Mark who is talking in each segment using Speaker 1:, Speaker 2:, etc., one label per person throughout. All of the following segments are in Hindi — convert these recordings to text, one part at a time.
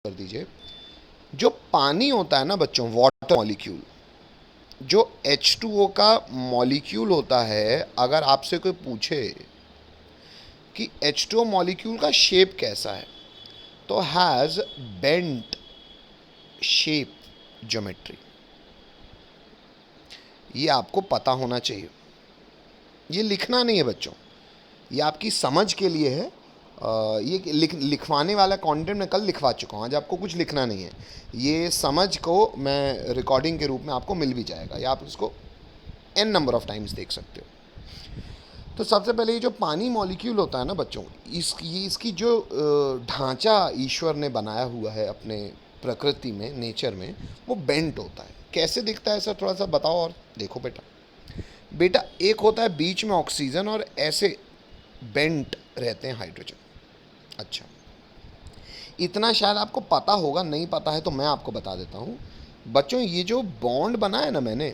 Speaker 1: कर दीजिए। जो पानी होता है ना बच्चों, वाटर मॉलिक्यूल, जो H2O का मॉलिक्यूल होता है, अगर आपसे कोई पूछे कि H2O मॉलिक्यूल का शेप कैसा है, तो हैज़ बेंट शेप ज्योमेट्री। ये आपको पता होना चाहिए। ये लिखना नहीं है बच्चों, ये आपकी समझ के लिए है। ये लिखवाने वाला कंटेंट मैं कल लिखवा चुका हूँ, आज आपको कुछ लिखना नहीं है। ये समझ को मैं रिकॉर्डिंग के रूप में आपको मिल भी जाएगा, या आप इसको n नंबर ऑफ टाइम्स देख सकते हो। तो सबसे पहले ये जो पानी मॉलिक्यूल होता है ना बच्चों, इसकी जो ढांचा ईश्वर ने बनाया हुआ है अपने प्रकृति में, नेचर में, वो बेंट होता है। कैसे दिखता है सर, थोड़ा सा बताओ। और देखो बेटा, एक होता है बीच में ऑक्सीजन और ऐसे बेंट रहते हैं हाइड्रोजन। अच्छा, इतना शायद आपको पता होगा, नहीं पता है तो मैं आपको बता देता हूँ बच्चों। ये जो बॉन्ड बना है ना मैंने,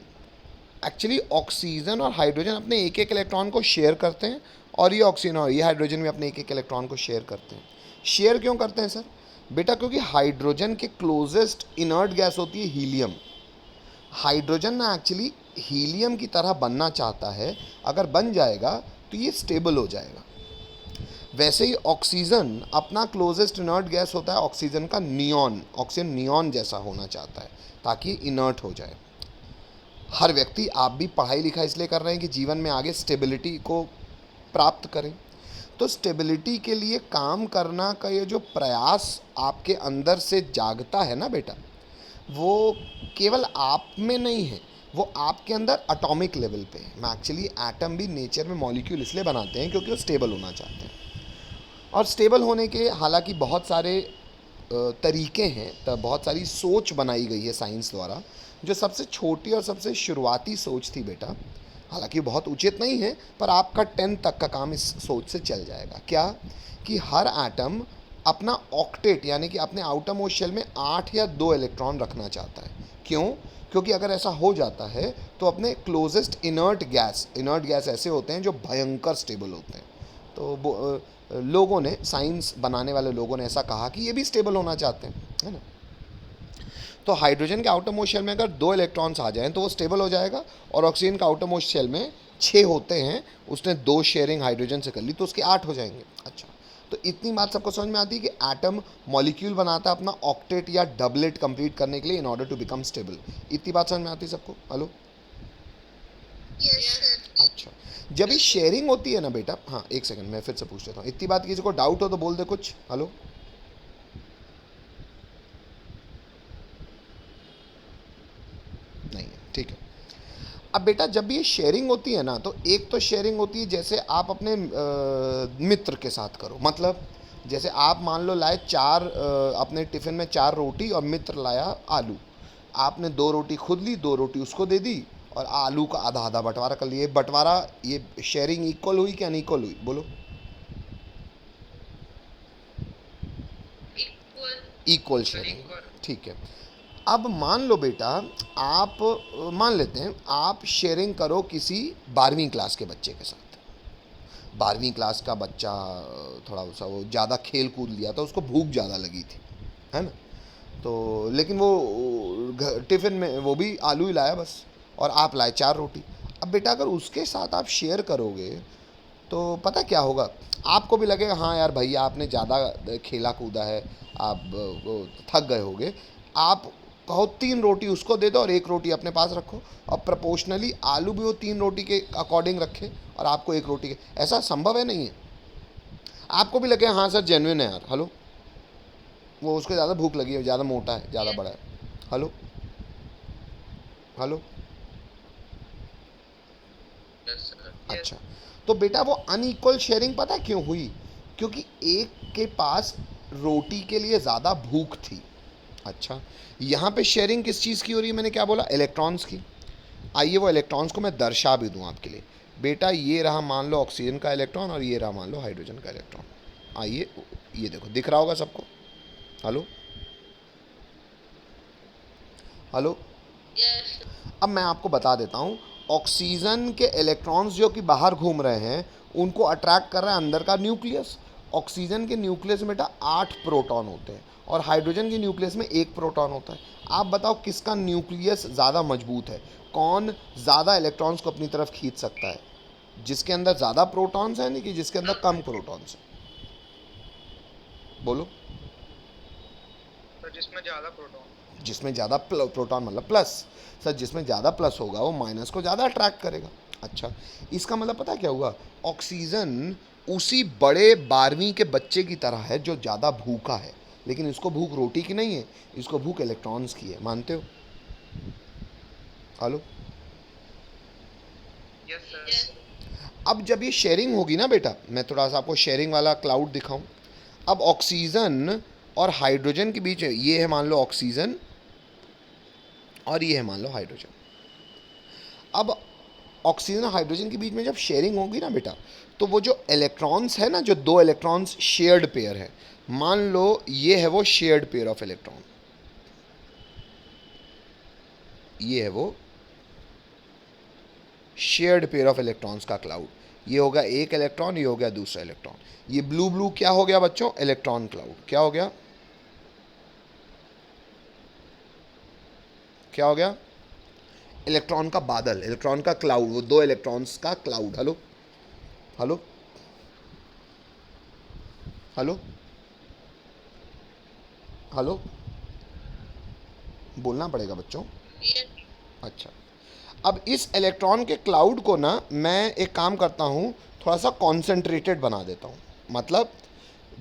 Speaker 1: एक्चुअली ऑक्सीजन और हाइड्रोजन अपने एक एक इलेक्ट्रॉन को शेयर करते हैं, और ये ऑक्सीजन और ये हाइड्रोजन भी अपने एक एक इलेक्ट्रॉन को शेयर करते हैं। शेयर क्यों करते हैं सर? बेटा क्योंकि हाइड्रोजन के क्लोजेस्ट इनर्ट गैस होती है हीलियम। हाइड्रोजन ना एक्चुअली हीलियम की तरह बनना चाहता है, अगर बन जाएगा तो ये स्टेबल हो जाएगा। वैसे ही ऑक्सीजन अपना क्लोजेस्ट इनर्ट गैस होता है ऑक्सीजन का नियॉन। ऑक्सीजन नियॉन जैसा होना चाहता है ताकि इनर्ट हो जाए। हर व्यक्ति, आप भी पढ़ाई लिखाई इसलिए कर रहे हैं कि जीवन में आगे स्टेबिलिटी को प्राप्त करें। तो स्टेबिलिटी के लिए काम करना का ये जो प्रयास आपके अंदर से जागता है ना बेटा, वो केवल आप में नहीं है, वो आपके अंदर एटॉमिक लेवल पे है। मैं एक्चुअली एटम भी नेचर में मॉलिक्यूल इसलिए बनाते हैं क्योंकि वो स्टेबल होना चाहते हैं। और स्टेबल होने के हालांकि बहुत सारे तरीके हैं, तब बहुत सारी सोच बनाई गई है साइंस द्वारा। जो सबसे छोटी और सबसे शुरुआती सोच थी बेटा, हालांकि बहुत उचित नहीं है, पर आपका 10 तक का काम इस सोच से चल जाएगा। क्या? कि हर एटम अपना ऑक्टेट यानी कि अपने आउटरमोस्ट शेल में 8 या 2 इलेक्ट्रॉन रखना चाहता है। क्यों? क्योंकि अगर ऐसा हो जाता है तो अपने क्लोजेस्ट इनर्ट गैस ऐसे होते हैं जो भयंकर स्टेबल होते हैं। तो लोगों ने, साइंस बनाने वाले लोगों ने ऐसा कहा कि ये भी स्टेबल होना चाहते हैं, है ना। तो हाइड्रोजन के आउटर मोस्ट शेल में अगर 2 इलेक्ट्रॉन्स आ जाएं तो वो स्टेबल हो जाएगा, और ऑक्सीजन का आउटर मोस्ट शेल में 6 होते हैं, उसने 2 शेयरिंग हाइड्रोजन से कर ली तो उसके 8 हो जाएंगे। अच्छा, तो इतनी बात सबको समझ में आती है कि एटम मॉलिक्यूल बनाता है अपना ऑक्टेट या डबलेट कंप्लीट करने के लिए in order to become stable. इतनी बात समझ में आती है सबको? हेलो? अच्छा, जब ये शेयरिंग होती है ना बेटा, हाँ एक सेकंड मैं फिर से पूछ लेता हूँ। इतनी बात, किसी को डाउट हो तो बोल दे कुछ। हेलो? नहीं है, ठीक है। अब बेटा जब ये शेयरिंग होती है ना, तो एक तो शेयरिंग होती है जैसे आप अपने मित्र के साथ करो। मतलब जैसे आप मान लो लाए अपने टिफ़िन में 4 रोटी और मित्र लाया आलू। आपने 2 रोटी खुद ली, 2 रोटी उसको दे दी, और आलू का आधा आधा बंटवारा कर लिए। बंटवारा, ये शेयरिंग इक्वल हुई क्या अनइक्वल हुई? बोलो। इक्वल शेयरिंग, ठीक है। अब मान लो बेटा, आप मान लेते हैं आप शेयरिंग करो किसी 12वीं क्लास के बच्चे के साथ। 12वीं क्लास का बच्चा थोड़ा सा वो ज़्यादा खेल कूद लिया था, उसको भूख ज़्यादा लगी थी, है ना। तो लेकिन वो टिफ़िन में वो भी आलू ही लाया बस, और आप लाए 4 रोटी। अब बेटा अगर उसके साथ आप शेयर करोगे तो पता क्या होगा, आपको भी लगेगा हाँ यार भैया आपने ज़्यादा खेला कूदा है, आप थक गए होगे। आप कहो 3 रोटी उसको दे दो और 1 रोटी अपने पास रखो, और प्रोपोर्शनली आलू भी वो 3 रोटी के अकॉर्डिंग रखे और आपको 1 रोटी के। ऐसा संभव है? नहीं है। आपको भी लगे हाँ सर जेन्युइन है यार। हेलो? वो उसको ज़्यादा भूख लगी है, ज़्यादा मोटा है, ज़्यादा बड़ा है। हेलो? हेलो? अच्छा, तो बेटा वो अनइक्वल शेयरिंग पता क्यों हुई? क्योंकि एक के पास रोटी के लिए ज़्यादा भूख थी। अच्छा, यहाँ पे शेयरिंग किस चीज़ की हो रही है? मैंने क्या बोला? इलेक्ट्रॉन्स की। आइए वो इलेक्ट्रॉन्स को मैं दर्शा भी दूँ आपके लिए। बेटा ये रहा मान लो ऑक्सीजन का इलेक्ट्रॉन, और ये रहा मान लो हाइड्रोजन का इलेक्ट्रॉन। आइए ये देखो, दिख रहा होगा सबको? हेलो? हेलो? अब मैं आपको बता देता हूँ, ऑक्सीजन के इलेक्ट्रॉन्स जो कि बाहर घूम रहे हैं उनको अट्रैक्ट कर रहा है अंदर का न्यूक्लियस। ऑक्सीजन के न्यूक्लियस में बेटा 8 प्रोटॉन होते हैं, और हाइड्रोजन के न्यूक्लियस में एक प्रोटॉन होता है। आप बताओ किसका न्यूक्लियस ज़्यादा मजबूत है, कौन ज़्यादा इलेक्ट्रॉन्स को अपनी तरफ खींच सकता है? जिसके अंदर ज़्यादा प्रोटॉन्स हैं, नहीं कि जिसके अंदर कम प्रोटॉन्स हैं? बोलो।
Speaker 2: तो जिसमें ज़्यादा प्रोटॉन।
Speaker 1: जिसमें ज़्यादा प्रोटॉन मतलब प्लस। सर जिसमें ज़्यादा प्लस होगा वो माइनस को ज़्यादा अट्रैक्ट करेगा। अच्छा, इसका मतलब पता क्या हुआ? ऑक्सीजन उसी बड़े 12वीं के बच्चे की तरह है जो ज़्यादा भूखा है, लेकिन इसको भूख रोटी की नहीं है, इसको भूख इलेक्ट्रॉन्स की है। मानते हो? हेलो।
Speaker 2: Yes sir.
Speaker 1: अब जब ये शेयरिंग होगी ना बेटा, मैं थोड़ा सा आपको शेयरिंग वाला क्लाउड दिखाऊं। अब ऑक्सीजन और हाइड्रोजन के बीच ये है, मान लो ऑक्सीजन, और ये है मान लो हाइड्रोजन। अब ऑक्सीजन और हाइड्रोजन के बीच में जब शेयरिंग होगी ना बेटा, तो वो जो इलेक्ट्रॉन्स है ना, जो दो इलेक्ट्रॉन्स शेयर्ड पेयर है, मान लो ये है वो शेयर्ड पेयर ऑफ इलेक्ट्रॉन, ये है वो शेयर्ड पेयर ऑफ इलेक्ट्रॉन्स का क्लाउड। ये हो गया एक इलेक्ट्रॉन, ये हो गया दूसरा इलेक्ट्रॉन। ये ब्लू ब्लू क्या हो गया बच्चों? Electron cloud. क्या हो गया? क्या हो गया? इलेक्ट्रॉन का बादल, इलेक्ट्रॉन का क्लाउड, वो दो इलेक्ट्रॉन्स का cloud. Hello hello hello hello, बोलना पड़ेगा बच्चों। अच्छा, अब इस इलेक्ट्रॉन के क्लाउड को ना मैं एक काम करता हूँ, थोड़ा सा कॉन्सेंट्रेटेड बना देता हूँ। मतलब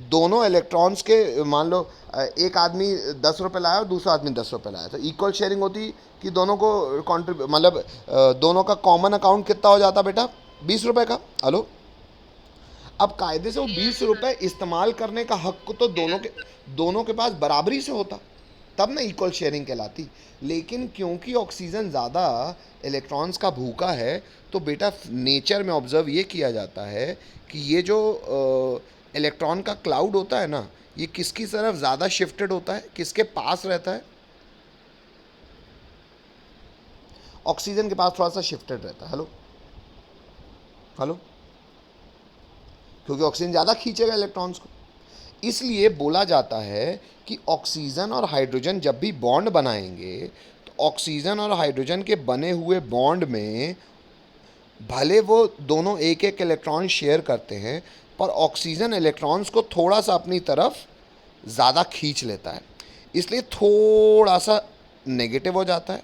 Speaker 1: दोनों इलेक्ट्रॉन्स के, मान लो एक आदमी 10 रुपये लाया और दूसरा आदमी 10 रुपये लाया, तो इक्वल शेयरिंग होती कि दोनों को मतलब दोनों का कॉमन अकाउंट कितना हो जाता बेटा? 20 रुपये का। हेलो, अब कायदे से वो 20 रुपये इस्तेमाल करने का हक तो दोनों के पास बराबरी से होता, तब ना इक्वल शेयरिंग कहलाती। लेकिन क्योंकि ऑक्सीजन ज़्यादा इलेक्ट्रॉन्स का भूखा है, तो बेटा नेचर में ऑब्जर्व ये किया जाता है कि ये जो इलेक्ट्रॉन का क्लाउड होता है ना, ये किसकी तरफ ज़्यादा शिफ्टेड होता है, किसके पास रहता है? ऑक्सीजन के पास थोड़ा सा शिफ्टेड रहता है। हेलो हेलो, क्योंकि ऑक्सीजन ज़्यादा खींचेगा इलेक्ट्रॉन्स को। इसलिए बोला जाता है कि ऑक्सीजन और हाइड्रोजन जब भी बॉन्ड बनाएंगे, तो ऑक्सीजन और हाइड्रोजन के बने हुए बॉन्ड में भले वो दोनों एक एक इलेक्ट्रॉन शेयर करते हैं, पर ऑक्सीजन इलेक्ट्रॉन्स को थोड़ा सा अपनी तरफ ज़्यादा खींच लेता है, इसलिए थोड़ा सा नेगेटिव हो जाता है।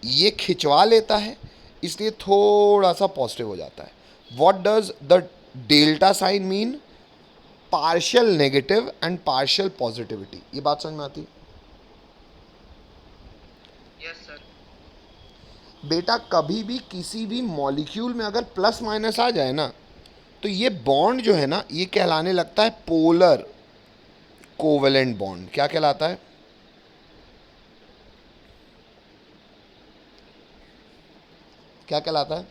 Speaker 1: ये खिंचवा लेता है, इसलिए थोड़ा सा पॉजिटिव हो जाता है। What does the delta sign mean? Partial negative and partial positivity. ये बात समझ में आती है?
Speaker 2: Yes sir.
Speaker 1: बेटा कभी भी किसी भी मॉलिक्यूल में अगर प्लस माइनस आ जाए ना, तो ये बॉन्ड जो है ना, ये कहलाने लगता है पोलर कोवेलेंट बॉन्ड। क्या कहलाता है? क्या कहलाता है?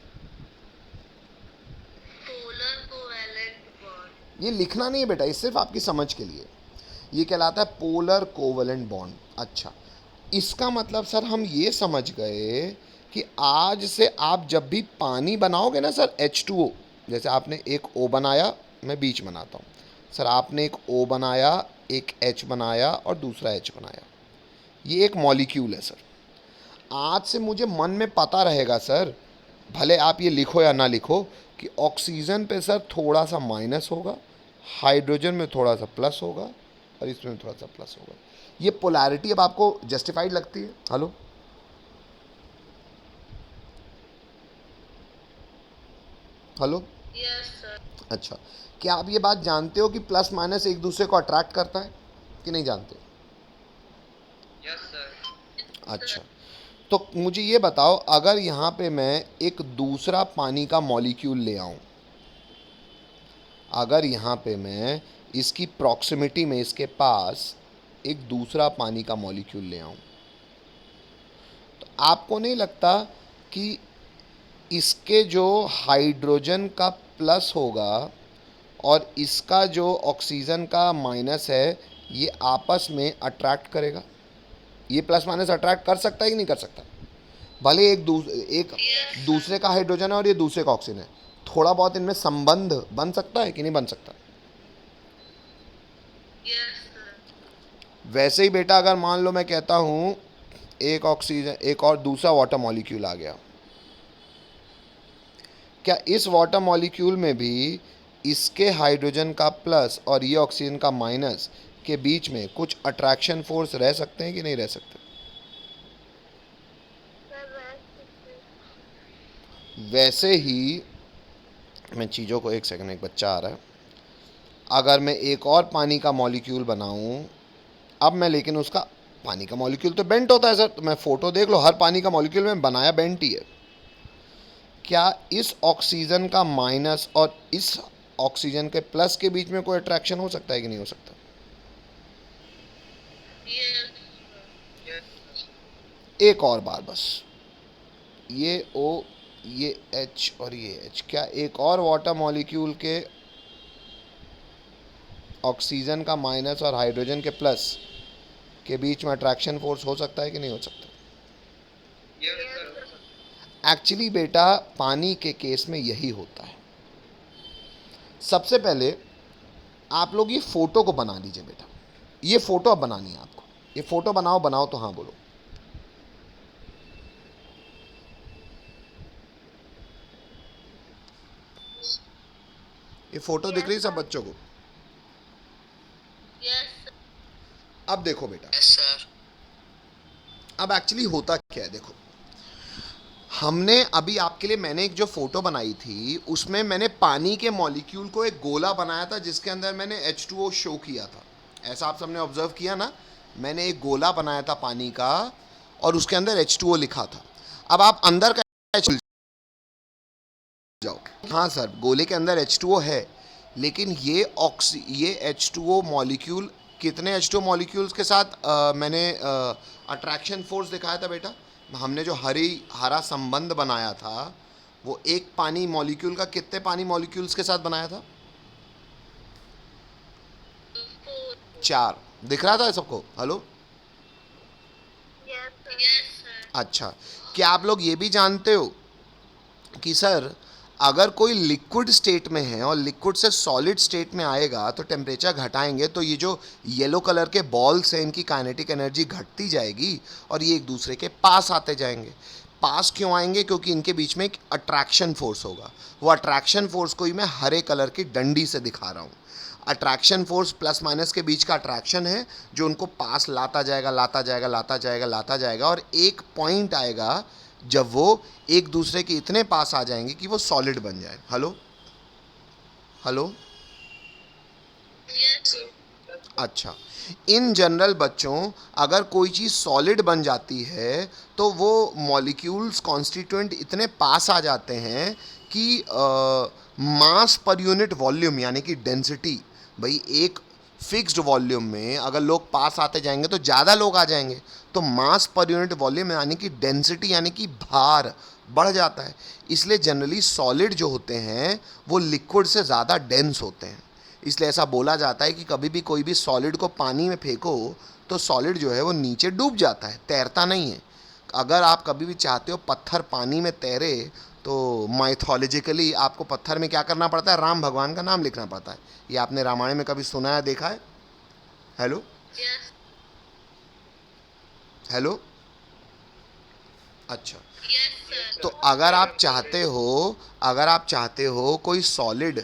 Speaker 3: Polar covalent bond.
Speaker 1: ये लिखना नहीं है बेटा, ये सिर्फ आपकी समझ के लिए। ये कहलाता है पोलर कोवेलेंट बॉन्ड। अच्छा, इसका मतलब सर हम ये समझ गए कि आज से आप जब भी पानी बनाओगे ना सर, H2O, जैसे आपने एक O बनाया, मैं बीच बनाता हूँ सर, आपने एक O बनाया, एक H बनाया और दूसरा H बनाया, ये एक मॉलिक्यूल है सर। आज से मुझे मन में पता रहेगा सर, भले आप ये लिखो या ना लिखो, कि ऑक्सीजन पे सर थोड़ा सा माइनस होगा, हाइड्रोजन में थोड़ा सा प्लस होगा और इसमें थोड़ा सा प्लस होगा। ये पोलैरिटी अब आपको जस्टिफाइड लगती है? Hello hello.
Speaker 3: Yes sir.
Speaker 1: अच्छा, क्या आप ये बात जानते हो कि प्लस माइनस एक दूसरे को अट्रैक्ट करता है कि नहीं जानते?
Speaker 2: Yes sir.
Speaker 1: अच्छा, तो मुझे ये बताओ, अगर यहाँ पे मैं एक दूसरा पानी का मॉलिक्यूल ले आऊँ, अगर यहाँ पे मैं इसकी प्रॉक्सिमिटी में इसके पास एक दूसरा पानी का मॉलिक्यूल ले आऊँ, तो आपको नहीं लगता कि इसके जो हाइड्रोजन का प्लस होगा और इसका जो ऑक्सीजन का माइनस है, ये आपस में अट्रैक्ट करेगा? ये प्लस माइनस अट्रैक्ट कर सकता है कि नहीं कर सकता? भले एक दूसरे का हाइड्रोजन है और ये दूसरे का ऑक्सीजन है, थोड़ा बहुत इनमें संबंध बन सकता है कि नहीं बन सकता?
Speaker 3: Yes sir.
Speaker 1: वैसे ही बेटा अगर मान लो मैं कहता हूँ एक ऑक्सीजन, एक और दूसरा वाटर मॉलिक्यूल आ गया, क्या इस वाटर मॉलिक्यूल में भी इसके हाइड्रोजन का प्लस और ये ऑक्सीजन का माइनस के बीच में कुछ अट्रैक्शन फोर्स रह सकते हैं कि नहीं रह सकते? वैसे ही मैं चीज़ों को, एक सेकंड, एक बच्चा आ रहा है, अगर मैं एक और पानी का मॉलिक्यूल बनाऊं, अब मैं लेकिन उसका, पानी का मॉलिक्यूल तो बेंट होता है सर, तो मैं फ़ोटो देख लो, हर पानी का मॉलिक्यूल में बनाया बेंट ही है। क्या इस ऑक्सीजन का माइनस और इस ऑक्सीजन के प्लस के बीच में कोई अट्रैक्शन हो सकता है कि नहीं हो सकता?
Speaker 3: Yes.
Speaker 2: Yes.
Speaker 1: एक और बार बस, ये O, ये H और ये H, क्या एक और वाटर मॉलिक्यूल के ऑक्सीजन का माइनस और हाइड्रोजन के प्लस के बीच में अट्रैक्शन फोर्स हो सकता है कि नहीं हो सकता?
Speaker 2: Yes, sir.
Speaker 1: एक्चुअली बेटा पानी के केस में यही होता है। सबसे पहले आप लोग ये फ़ोटो को बना लीजिए बेटा, ये फ़ोटो अब बनानी है आपको, ये फ़ोटो बनाओ, बनाओ तो हाँ बोलो। ये फ़ोटो दिख रही है सब बच्चों को?
Speaker 3: Yes.
Speaker 1: अब देखो बेटा,
Speaker 3: Yes, sir.
Speaker 1: अब एक्चुअली होता क्या है, देखो हमने अभी आपके लिए, मैंने एक जो फ़ोटो बनाई थी उसमें मैंने पानी के मॉलिक्यूल को एक गोला बनाया था जिसके अंदर मैंने H2O शो किया था। ऐसा आप सबने ऑब्जर्व किया ना? मैंने एक गोला बनाया था पानी का और उसके अंदर H2O लिखा था। अब आप अंदर का H जाओ, हाँ सर गोले के अंदर H2O है, लेकिन ये H2O मॉलिक्यूल कितने H2O मॉलिक्यूल्स के साथ मैंने अट्रैक्शन फोर्स दिखाया था बेटा? हमने जो हरा संबंध बनाया था वो एक पानी मॉलिक्यूल का कितने पानी मॉलिक्यूल्स के साथ बनाया था?
Speaker 3: 4.
Speaker 1: 4। दिख रहा था सबको? Hello?
Speaker 3: Yes, sir. Yes, sir.
Speaker 1: अच्छा, क्या आप लोग ये भी जानते हो कि सर अगर कोई लिक्विड स्टेट में है और लिक्विड से सॉलिड स्टेट में आएगा तो टेम्परेचर घटाएंगे तो ये जो येलो कलर के बॉल्स हैं इनकी काइनेटिक एनर्जी घटती जाएगी और ये एक दूसरे के पास आते जाएंगे। पास क्यों आएंगे? क्योंकि इनके बीच में एक अट्रैक्शन फोर्स होगा। वो अट्रैक्शन फोर्स को ही मैं हरे कलर की डंडी से दिखा रहा हूँ। अट्रैक्शन फोर्स प्लस माइनस के बीच का अट्रैक्शन है जो उनको पास लाता जाएगा, लाता जाएगा, लाता जाएगा, लाता जाएगा, और एक पॉइंट आएगा जब वो एक दूसरे के इतने पास आ जाएंगे कि वो सॉलिड बन जाए। हेलो? हेलो?
Speaker 3: Yes, sir.
Speaker 1: अच्छा, इन जनरल बच्चों अगर कोई चीज़ सॉलिड बन जाती है तो वो मॉलिक्यूल्स कॉन्स्टिट्यूएंट इतने पास आ जाते हैं कि मास पर यूनिट वॉल्यूम यानी कि डेंसिटी, भाई एक फिक्स्ड वॉल्यूम में अगर लोग पास आते जाएंगे तो ज़्यादा लोग आ जाएंगे, तो मास पर यूनिट वॉल्यूम यानी कि डेंसिटी यानी कि भार बढ़ जाता है। इसलिए जनरली सॉलिड जो होते हैं वो लिक्विड से ज़्यादा डेंस होते हैं। इसलिए ऐसा बोला जाता है कि कभी भी कोई भी सॉलिड को पानी में फेंको तो सॉलिड जो है वो नीचे डूब जाता है, तैरता नहीं है। अगर आप कभी भी चाहते हो पत्थर पानी में तैरे तो माइथोलॉजिकली आपको पत्थर में क्या करना पड़ता है? राम भगवान का नाम लिखना पड़ता है। ये आपने रामायण में कभी सुना है, देखा है? हेलो?
Speaker 3: Yes.
Speaker 1: हेलो? अच्छा,
Speaker 3: Yes, sir.
Speaker 1: तो अगर आप चाहते हो कोई सॉलिड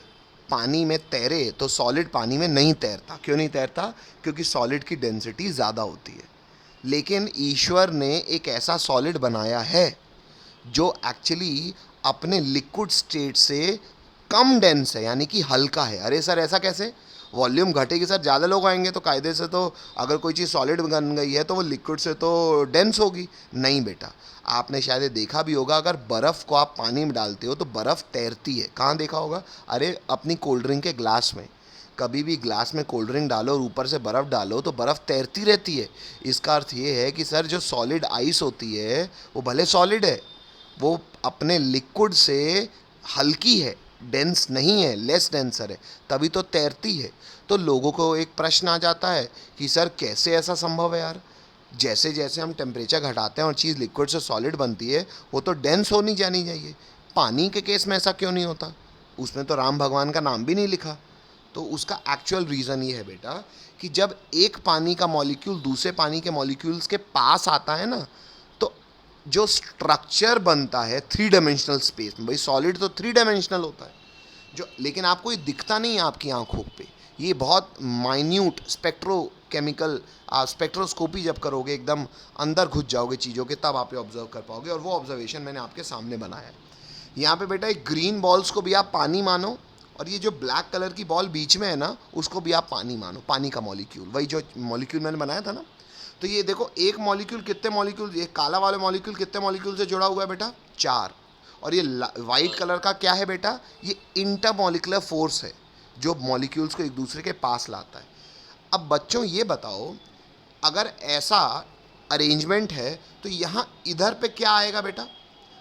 Speaker 1: पानी में तैरे तो सॉलिड पानी में नहीं तैरता। क्यों नहीं तैरता? क्योंकि सॉलिड की डेंसिटी ज़्यादा होती है। लेकिन ईश्वर ने एक ऐसा सॉलिड बनाया है जो एक्चुअली अपने लिक्विड स्टेट से कम डेंस है, यानी कि हल्का है। अरे सर ऐसा कैसे? वॉल्यूम घटेगी सर, ज़्यादा लोग आएंगे तो कायदे से तो अगर कोई चीज़ सॉलिड बन गई है तो वो लिक्विड से तो डेंस होगी। नहीं बेटा, आपने शायद देखा भी होगा, अगर बर्फ़ को आप पानी में डालते हो तो बर्फ़ तैरती है। कहाँ देखा होगा? अरे अपनी कोल्ड ड्रिंक के ग्लास में, कभी भी ग्लास में कोल्ड ड्रिंक डालो और ऊपर से बर्फ़ डालो तो बर्फ़ तैरती रहती है। इसका अर्थ ये है कि सर जो सॉलिड आइस होती है वो भले सॉलिड है, वो अपने लिक्विड से हल्की है, डेंस नहीं है, लेस डेंसर है, तभी तो तैरती है। तो लोगों को एक प्रश्न आ जाता है कि सर कैसे ऐसा संभव है यार? जैसे जैसे हम टेम्परेचर घटाते हैं और चीज़ लिक्विड से सॉलिड बनती है वो तो डेंस होनी जानी चाहिए। पानी के केस में ऐसा क्यों नहीं होता? उसमें तो राम भगवान का नाम भी नहीं लिखा। तो उसका एक्चुअल रीज़न ये है बेटा कि जब एक पानी का मॉलिक्यूल दूसरे पानी के मॉलिक्यूल्स के पास आता है ना, तो जो स्ट्रक्चर बनता है थ्री डायमेंशनल स्पेस में, भाई सॉलिड तो थ्री डायमेंशनल होता है जो, लेकिन आपको ये दिखता नहीं है आपकी आंखों पे, ये बहुत माइन्यूट स्पेक्ट्रोकेमिकल, आप स्पेक्ट्रोस्कोपी जब करोगे एकदम अंदर घुस जाओगे चीज़ों के, तब आप ये ऑब्जर्व कर पाओगे, और वो ऑब्जर्वेशन मैंने आपके सामने बनाया है। यहाँ पे बेटा एक ग्रीन बॉल्स को भी आप पानी मानो, और ये जो ब्लैक कलर की बॉल बीच में है ना, उसको भी आप पानी मानो, पानी का मॉलिक्यूल, वही जो मॉलिक्यूल मैंने बनाया था ना। तो ये देखो, एक मॉलिक्यूल कितने मॉलिक्यूल, ये काला वाला मॉलिक्यूल कितने मॉलिक्यूल से जुड़ा हुआ है बेटा, 4। और ये वाइट कलर का क्या है बेटा, ये इंटरमॉलिक्यूलर फोर्स है जो मॉलिक्यूल्स को एक दूसरे के पास लाता है। अब बच्चों ये बताओ, अगर ऐसा अरेंजमेंट है तो यहाँ इधर पे क्या आएगा बेटा,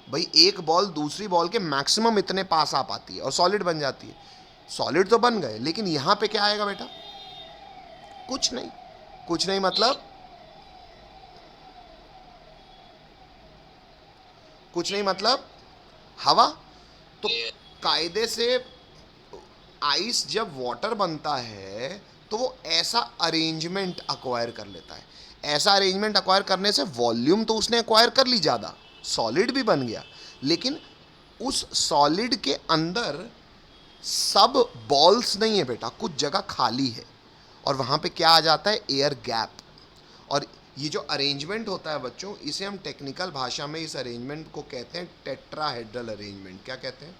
Speaker 1: भाई एक बॉल दूसरी बॉल के मैक्सिमम इतने पास आ पाती है और सॉलिड बन जाती है। सॉलिड तो बन गए, लेकिन यहाँ पे क्या आएगा बेटा, कुछ नहीं। कुछ नहीं मतलब, कुछ नहीं मतलब हवा। तो कायदे से आइस जब वाटर बनता है तो वो ऐसा अरेंजमेंट अक्वायर कर लेता है। ऐसा अरेंजमेंट अक्वायर करने से वॉल्यूम तो उसने अक्वायर कर ली ज़्यादा, सॉलिड भी बन गया, लेकिन उस सॉलिड के अंदर सब बॉल्स नहीं है बेटा, कुछ जगह खाली है, और वहाँ पे क्या आ जाता है, एयर गैप। और ये जो अरेंजमेंट होता है बच्चों, इसे हम टेक्निकल भाषा में इस अरेंजमेंट को कहते हैं टेट्राहेड्रल अरेंजमेंट। क्या कहते हैं,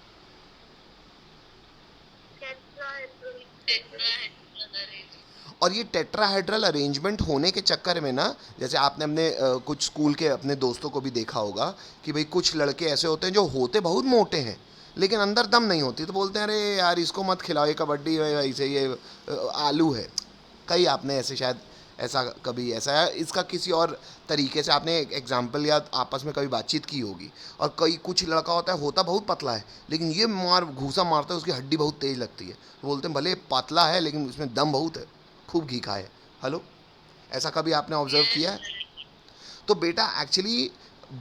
Speaker 1: और ये टेट्राहेड्रल अरेंजमेंट होने के चक्कर में ना, जैसे आपने अपने कुछ स्कूल के अपने दोस्तों को भी देखा होगा कि भाई कुछ लड़के ऐसे होते हैं जो होते बहुत मोटे हैं लेकिन अंदर दम नहीं होती, तो बोलते हैं अरे यार इसको मत खिलाओ, ये कबड्डी है, ऐसे ये आलू है। कई आपने ऐसे शायद ऐसा कभी ऐसा है, इसका किसी और तरीके से आपने एग्जाम्पल या आपस में कभी बातचीत की होगी। और कई कुछ लड़का होता है, होता बहुत पतला है लेकिन ये मार घूसा मारता है, उसकी हड्डी बहुत तेज़ लगती है, तो बोलते हैं भले पतला है लेकिन उसमें दम बहुत है, खूब घी खाए। हेलो, ऐसा कभी आपने ऑब्जर्व किया है? तो बेटा एक्चुअली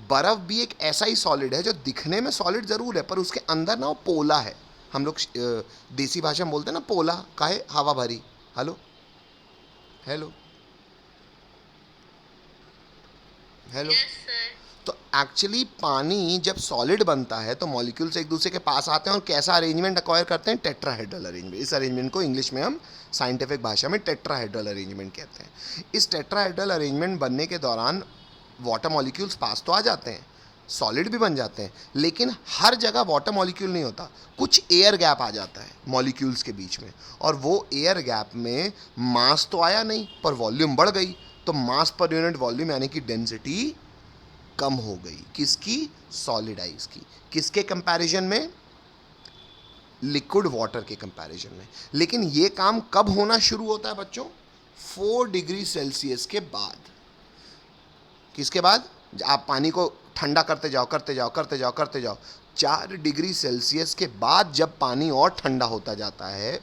Speaker 1: बर्फ़ भी एक ऐसा ही सॉलिड है जो दिखने में सॉलिड ज़रूर है, पर उसके अंदर ना वो पोला है। हम लोग देसी भाषा में बोलते हैं ना पोला, काहे, हवा भरी। Hello hello hello. तो एक्चुअली पानी जब सॉलिड बनता है तो मॉलिक्यूल्स एक दूसरे के पास आते हैं और कैसा अरेंजमेंट अक्वायर करते हैं, टेट्राहेड्रल अरेंजमेंट। इस अरेंजमेंट को इंग्लिश में हम साइंटिफिक भाषा में टेट्राहेड्रल अरेंजमेंट कहते हैं। इस टेट्राहेड्रल अरेंजमेंट बनने के दौरान वाटर मॉलिक्यूल्स पास तो आ जाते हैं, सॉलिड भी बन जाते हैं, लेकिन हर जगह वाटर मॉलिक्यूल नहीं होता, कुछ एयर गैप आ जाता है मॉलिक्यूल्स के बीच में, और वो एयर गैप में मास तो आया नहीं पर वॉल्यूम बढ़ गई, तो मास पर यूनिट वॉल्यूम यानी कि डेंसिटी कम हो गई। किसकी? सॉलिड आइस की। किसके कंपैरिजन में? लिक्विड वाटर के कंपैरिजन में। लेकिन ये काम कब होना शुरू होता है बच्चों? 4 डिग्री सेल्सियस के बाद। किसके बाद? आप पानी को ठंडा करते जाओ करते जाओ करते जाओ करते जाओ, 4 डिग्री सेल्सियस के बाद जब पानी और ठंडा होता जाता है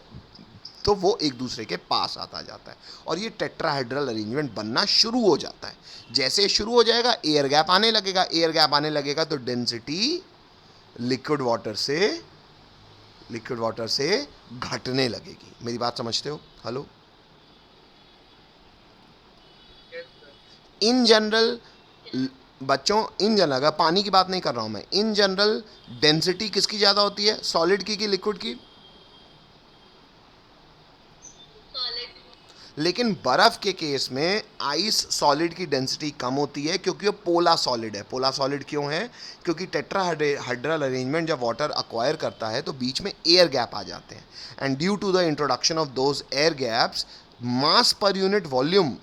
Speaker 1: तो वो एक दूसरे के पास आता जाता है और ये टेट्राहेड्रल अरेंजमेंट बनना शुरू हो जाता है। जैसे शुरू हो जाएगा एयर गैप आने लगेगा, एयर गैप आने लगेगा तो डेंसिटी लिक्विड वाटर से घटने लगेगी। मेरी बात समझते हो? हेलो। इन जनरल बच्चों, इन जनरल, अगर पानी की बात नहीं कर रहा हूं मैं, इन जनरल डेंसिटी किसकी ज़्यादा होती है, सॉलिड की कि लिक्विड की? लेकिन बर्फ़ के केस में आइस सॉलिड की डेंसिटी कम होती है क्योंकि वो पोला सॉलिड है। पोला सॉलिड क्यों है? क्योंकि टेट्राहेड्रल अरेंजमेंट जब वाटर अक्वायर करता है तो बीच में एयर गैप आ जाते हैं, and due to the introduction of those air gaps mass पर यूनिट वॉल्यूम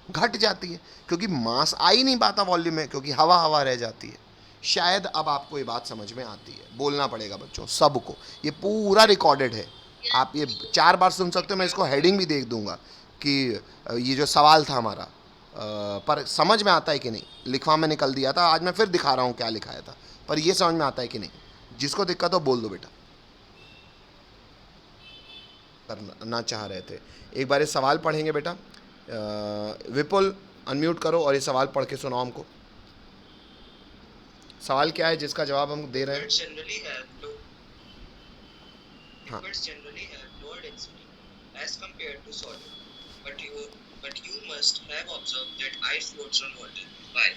Speaker 1: घट जाती है, क्योंकि मास आ ही नहीं पाता वॉल्यूम में, क्योंकि हवा हवा रह जाती है। शायद अब आपको ये बात समझ में आती है। बोलना पड़ेगा बच्चों सबको, ये पूरा रिकॉर्डेड है, आप ये 4 बार सुन सकते हो। मैं इसको हेडिंग भी देख दूंगा कि ये जो सवाल था हमारा, पर समझ में आता है कि नहीं। लिखवा में निकल दिया था, आज मैं फिर दिखा रहा हूँ क्या लिखाया था, पर ये समझ में आता है कि नहीं। जिसको दिक्कत हो बोल दो बेटा। करना चाह रहे थे, एक बार ये सवाल पढ़ेंगे बेटा। विपुल अनम्यूट करो और ये सवाल पढ़ के सुनाओ हमको। सवाल क्या है जिसका जवाब हम दे रहे हैं? हाँ।
Speaker 2: Liquids generally have lower density as compared to solid. but you must have observed that ice floats on water. Why?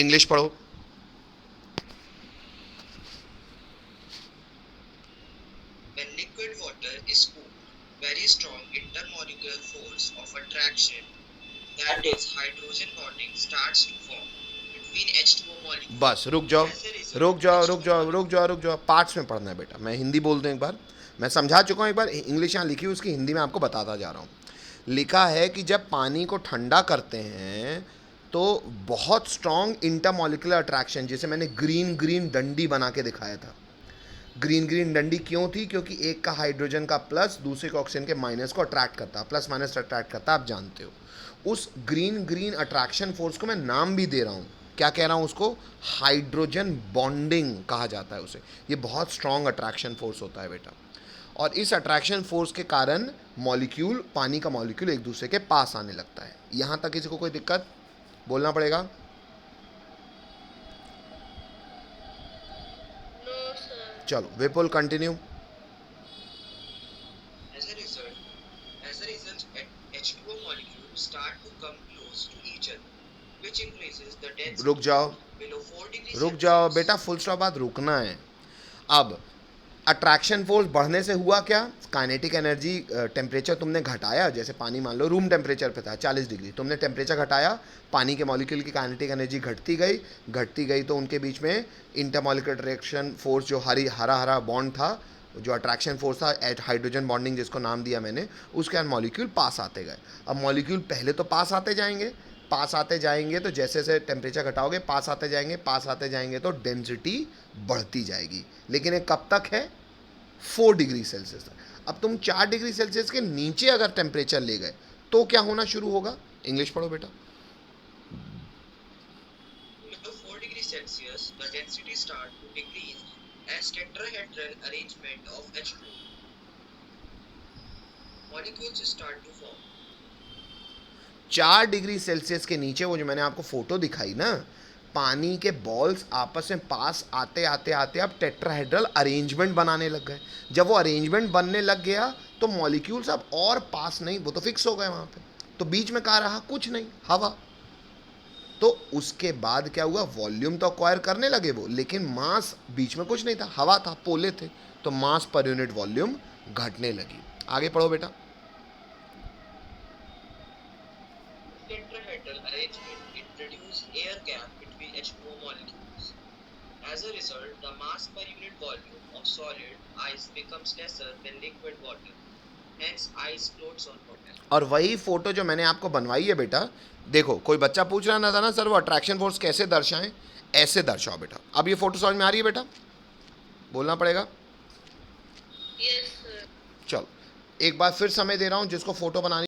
Speaker 1: English पढ़ो.
Speaker 2: When liquid water is cooled, very strong intermolecular force of attraction, that is hydrogen bonding, starts to form between H2O molecules.
Speaker 1: बस रुक जाओ
Speaker 2: As a result,
Speaker 1: रुक जाओ
Speaker 2: H2O
Speaker 1: रुक जाओ रुक जाओ रुक जाओ. पार्ट्स में पढ़ना है बेटा. मैं हिंदी बोल दूँ एक बार. मैं समझा चुका हूँ एक बार. इंग्लिश यहाँ लिखी हुई उसकी हिंदी में आपको बताता जा रहा हूँ. लिखा है कि जब पानी को ठंडा करते हैं तो बहुत स्ट्रॉन्ग इंटरमॉलिकुलर अट्रैक्शन, जैसे मैंने ग्रीन ग्रीन डंडी बना के दिखाया था. ग्रीन ग्रीन डंडी क्यों थी? क्योंकि एक का हाइड्रोजन का प्लस दूसरे का ऑक्सीजन के माइनस को अट्रैक्ट करता, प्लस माइनस अट्रैक्ट करता, आप जानते हो. उस ग्रीन ग्रीन अट्रैक्शन फोर्स को मैं नाम भी दे रहा हूँ. क्या कह रहा हूँ उसको? हाइड्रोजन बॉन्डिंग कहा जाता है उसे. ये बहुत स्ट्रॉन्ग अट्रैक्शन फोर्स होता है बेटा. और इस अट्रैक्शन फोर्स के कारण मॉलिक्यूल, पानी का मॉलिक्यूल एक दूसरे के पास आने लगता है. यहाँ तक किसी को कोई दिक्कत? बोलना पड़ेगा.
Speaker 3: No, sir.
Speaker 1: चलो विपुल continue.
Speaker 2: As a result, H2O molecules start to come close to each other, which increases the density
Speaker 1: रुक जाओ
Speaker 2: below 4 degrees
Speaker 1: रुक जाओ
Speaker 2: Celsius.
Speaker 1: बेटा. फुल स्टॉप बाद रुकना है. अब अट्रैक्शन फोर्स बढ़ने से हुआ क्या? काइनेटिक एनर्जी, टेम्परेचर तुमने घटाया. जैसे पानी मान लो रूम टेम्परेचर पे था 40 डिग्री, तुमने टेम्परेचर घटाया, पानी के मॉलिक्यूल की काइनेटिक एनर्जी घटती गई तो उनके बीच में इंटरमॉलिक्यूलर अट्रैक्शन फोर्स, जो हरा हरा बॉन्ड था, जो अट्रैक्शन फोर्स था, एट हाइड्रोजन बॉन्डिंग जिसको नाम दिया मैंने, उसके बाद मॉलिक्यूल पास आते गए. अब मॉलिक्यूल पहले तो पास आते जाएंगे तो जैसे जैसे टेम्परेचर घटाओगे पास आते जाएंगे तो डेंसिटी बढ़ती जाएगी. लेकिन ये कब तक है? 4 डिग्री सेल्सियस तक. अब तुम 4 डिग्री सेल्सियस के नीचे अगर टेम्परेचर ले गए तो क्या होना शुरू होगा? इंग्लिश पढ़ो बेटा.
Speaker 2: Below 4 degrees Celsius, the density starts to decrease as tetrahedral arrangement of H2O molecules start to form.
Speaker 1: 4 degree Celsius के नीचे, वो जो मैंने आपको फोटो दिखाई ना, पानी के बॉल्स आपस में पास आते अब टेट्राहेड्रल अरेंजमेंट बनाने लग गए. जब वो अरेंजमेंट बनने लग गया तो मॉलिक्यूल्स अब और पास नहीं, वो तो फिक्स हो गए वहाँ पे. तो बीच में कहाँ रहा? कुछ नहीं, हवा. तो उसके बाद क्या हुआ? वॉल्यूम तो अक्वायर करने लगे वो, लेकिन मास बीच में कुछ नहीं था, हवा था, पोले थे. तो मास पर यूनिट वॉल्यूम घटने लगी. आगे पढ़ो बेटा.
Speaker 2: Tetrahedral arrangement introduced air gap between H2O molecules. As a result, the mass per unit volume of solid ice becomes lesser than liquid water. Hence, ice floats on water.
Speaker 1: और वही फोटो जो मैंने आपको बनवाई है बेटा, देखो कोई बच्चा पूछ रहा ना था ना सर वो अट्रैक्शन फोर्स कैसे दर्शाएं, ऐसे दर्शाओ बेटा. अब ये फोटो समझ में आ रही है बेटा? बोलना पड़ेगा.
Speaker 3: Yes, sir.
Speaker 1: चलो एक बार फिर समय दे रहा हूँ जिसको फोटो बनानी